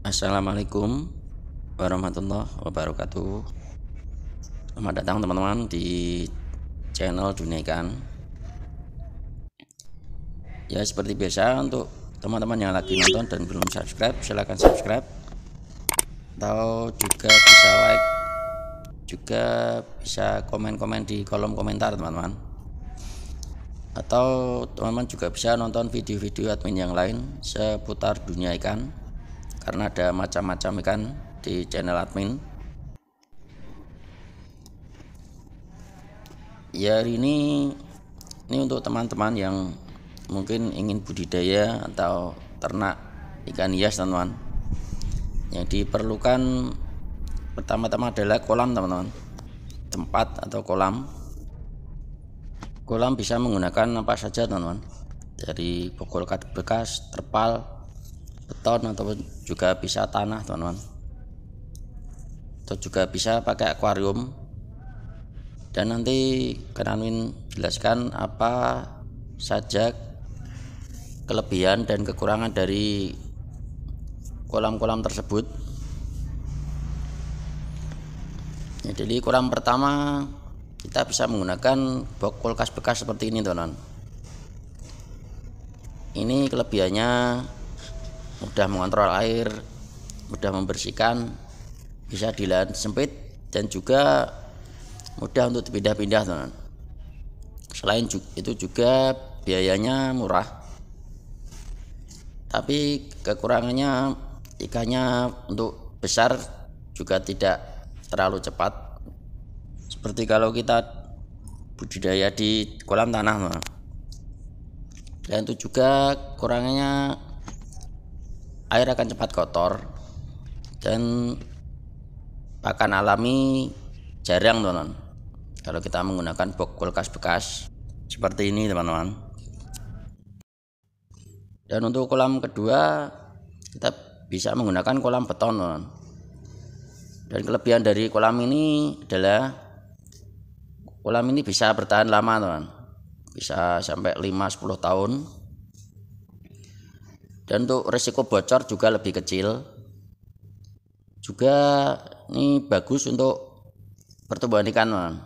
Assalamualaikum warahmatullahi wabarakatuh. Selamat datang teman-teman di channel Dunia Ikan. Ya, seperti biasa, untuk teman-teman yang lagi nonton dan belum subscribe, silahkan subscribe, atau juga bisa like, juga bisa komen-komen di kolom komentar teman-teman, atau teman-teman juga bisa nonton video-video admin yang lain seputar dunia ikan, karena ada macam-macam ikan di channel admin. Ya, hari ini untuk teman-teman yang mungkin ingin budidaya atau ternak ikan hias teman-teman. Yang diperlukan pertama-tama adalah kolam teman-teman, tempat atau kolam. Kolam bisa menggunakan apa saja teman-teman, dari bokol karet bekas, terpal, beton, ataupun juga bisa tanah teman-teman, atau juga bisa pakai akuarium. Dan nanti Kananwin jelaskan apa saja kelebihan dan kekurangan dari kolam-kolam tersebut. Ya, jadi kolam pertama kita bisa menggunakan bokol kas bekas seperti ini teman-teman. Ini kelebihannya mudah mengontrol air, mudah membersihkan, bisa di lahan sempit, dan juga mudah untuk dipindah-pindah teman-teman. Selain itu juga biayanya murah, tapi kekurangannya ikannya untuk besar juga tidak terlalu cepat seperti kalau kita budidaya di kolam tanah teman-teman. Dan itu juga kurangnya air akan cepat kotor, dan pakan alami jarang teman-teman kalau kita menggunakan bokol kas bekas seperti ini teman-teman. Dan untuk kolam kedua kita bisa menggunakan kolam beton teman-teman. Dan kelebihan dari kolam ini adalah kolam ini bisa bertahan lama teman-teman, bisa sampai 5-10 tahun. Dan untuk risiko bocor juga lebih kecil. Juga ini bagus untuk pertumbuhan ikan teman-teman,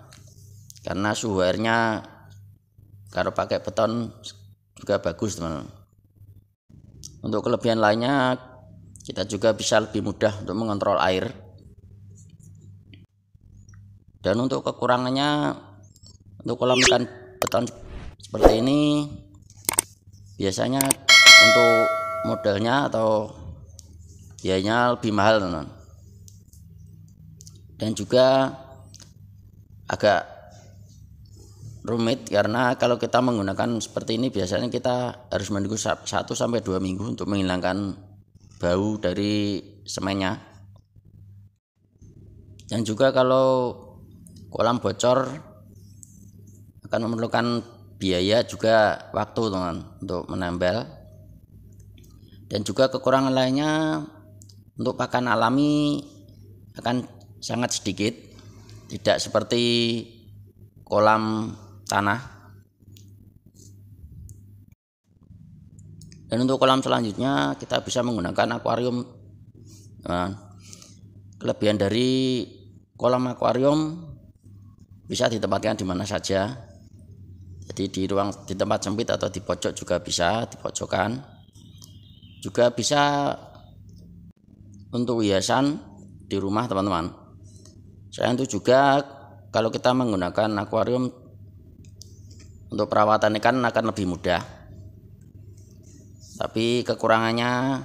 karena suhu airnya kalau pakai beton juga bagus teman-teman. Untuk kelebihan lainnya, kita juga bisa lebih mudah untuk mengontrol air. Dan untuk kekurangannya, untuk kolam ikan beton seperti ini biasanya untuk modalnya atau biayanya lebih mahal teman-teman. Dan juga agak rumit, karena kalau kita menggunakan seperti ini biasanya kita harus menunggu 1-2 minggu untuk menghilangkan bau dari semennya. Dan juga kalau kolam bocor akan memerlukan biaya juga waktu teman untuk menambal. Dan juga kekurangan lainnya, untuk pakan alami akan sangat sedikit, tidak seperti kolam tanah. Dan untuk kolam selanjutnya kita bisa menggunakan akuarium. Kelebihan dari kolam akuarium bisa ditempatkan di mana saja. Jadi di tempat sempit atau di pojok juga bisa, di pojokan. Juga bisa untuk hiasan di rumah teman-teman. Selain itu juga kalau kita menggunakan akuarium untuk perawatan ikan akan lebih mudah. Tapi kekurangannya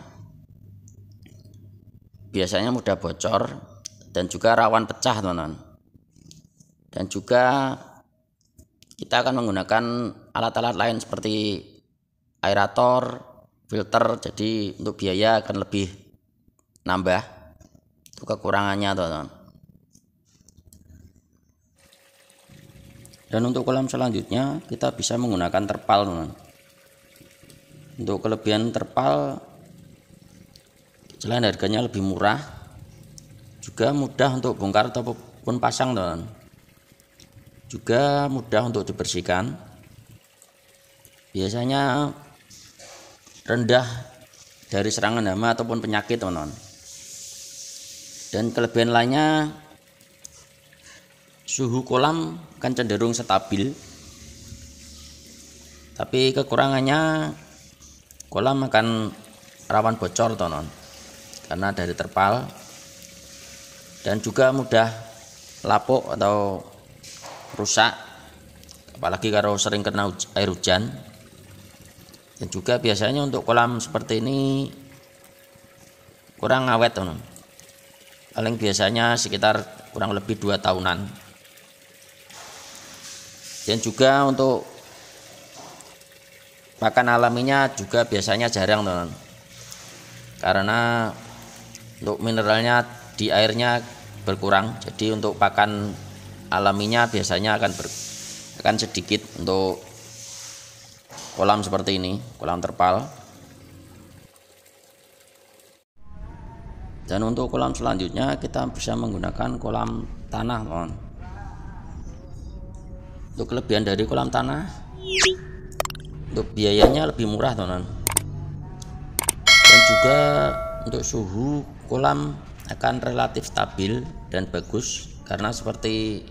biasanya mudah bocor dan juga rawan pecah teman-teman. Dan juga kita akan menggunakan alat-alat lain seperti aerator, filter, jadi untuk biaya akan lebih nambah. Itu kekurangannya teman-teman. Dan untuk kolam selanjutnya kita bisa menggunakan terpal teman-teman. Untuk kelebihan terpal, selain harganya lebih murah, juga mudah untuk bongkar ataupun pasang teman-teman. Juga mudah untuk dibersihkan. Biasanya rendah dari serangan hama ataupun penyakit teman-teman. Dan kelebihan lainnya, suhu kolam kan cenderung stabil, tapi kekurangannya kolam akan rawan bocor tonon, karena dari terpal, dan juga mudah lapuk atau rusak, apalagi kalau sering kena air hujan. Dan juga biasanya untuk kolam seperti ini kurang awet tonon, paling biasanya sekitar kurang lebih 2 tahunan. Dan juga untuk pakan alaminya juga biasanya jarang teman, karena untuk mineralnya di airnya berkurang, jadi untuk pakan alaminya biasanya akan sedikit untuk kolam seperti ini, kolam terpal. Dan untuk kolam selanjutnya kita bisa menggunakan kolam tanah teman. Untuk kelebihan dari kolam tanah, untuk biayanya lebih murah teman, dan juga untuk suhu kolam akan relatif stabil dan bagus, karena seperti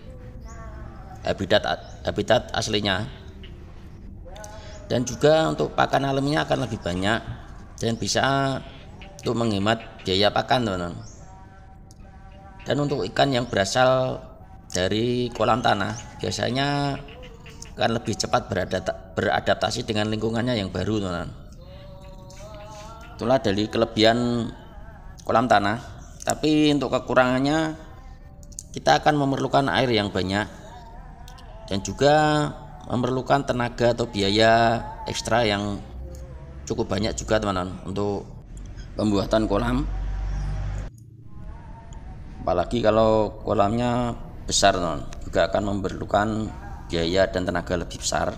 habitat aslinya. Dan juga untuk pakan alaminya akan lebih banyak dan bisa untuk menghemat biaya pakan teman. Dan untuk ikan yang berasal dari kolam tanah biasanya akan lebih cepat beradaptasi dengan lingkungannya yang baru teman. Itulah dari kelebihan kolam tanah. Tapi untuk kekurangannya, kita akan memerlukan air yang banyak dan juga memerlukan tenaga atau biaya ekstra yang cukup banyak juga teman-teman untuk pembuatan kolam, apalagi kalau kolamnya besar teman, juga akan memerlukan biaya dan tenaga lebih besar.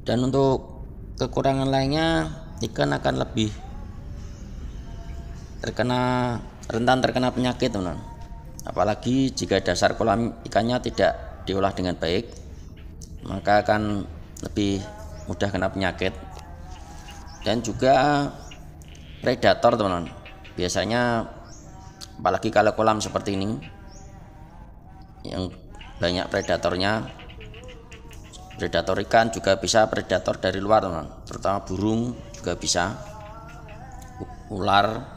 Dan untuk kekurangan lainnya, ikan akan lebih rentan terkena penyakit teman, apalagi jika dasar kolam ikannya tidak diolah dengan baik, maka akan lebih mudah kena penyakit. Dan juga predator teman, biasanya apalagi kalau kolam seperti ini yang banyak predatornya, predator ikan juga bisa predator dari luar teman, terutama burung juga bisa, ular.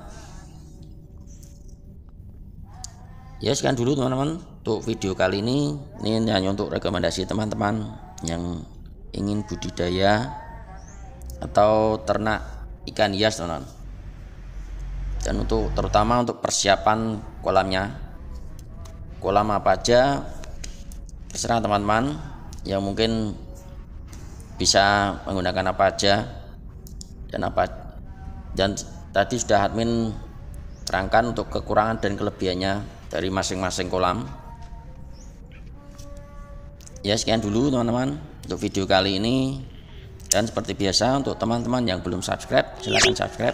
Ya sekian dulu teman-teman untuk video kali ini. Ini hanya untuk rekomendasi teman-teman yang ingin budidaya atau ternak ikan hias teman-teman. Dan untuk terutama untuk persiapan kolamnya, kolam apa aja terserah teman-teman, yang mungkin bisa menggunakan apa aja dan tadi sudah admin terangkan untuk kekurangan dan kelebihannya dari masing-masing kolam. Ya sekian dulu teman-teman untuk video kali ini. Dan seperti biasa untuk teman-teman yang belum subscribe, silahkan subscribe,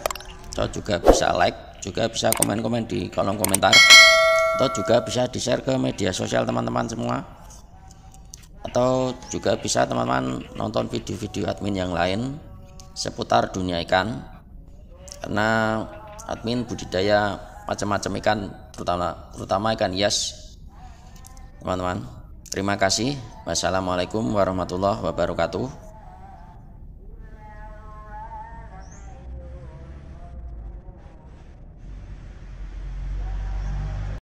atau juga bisa like, juga bisa komen-komen di kolom komentar, atau juga bisa di share ke media sosial teman-teman semua, atau juga bisa teman-teman nonton video-video admin yang lain seputar dunia ikan, karena admin budidaya macam-macam ikan, terutama ikan hias teman-teman. Terima kasih. Wassalamualaikum warahmatullahi wabarakatuh.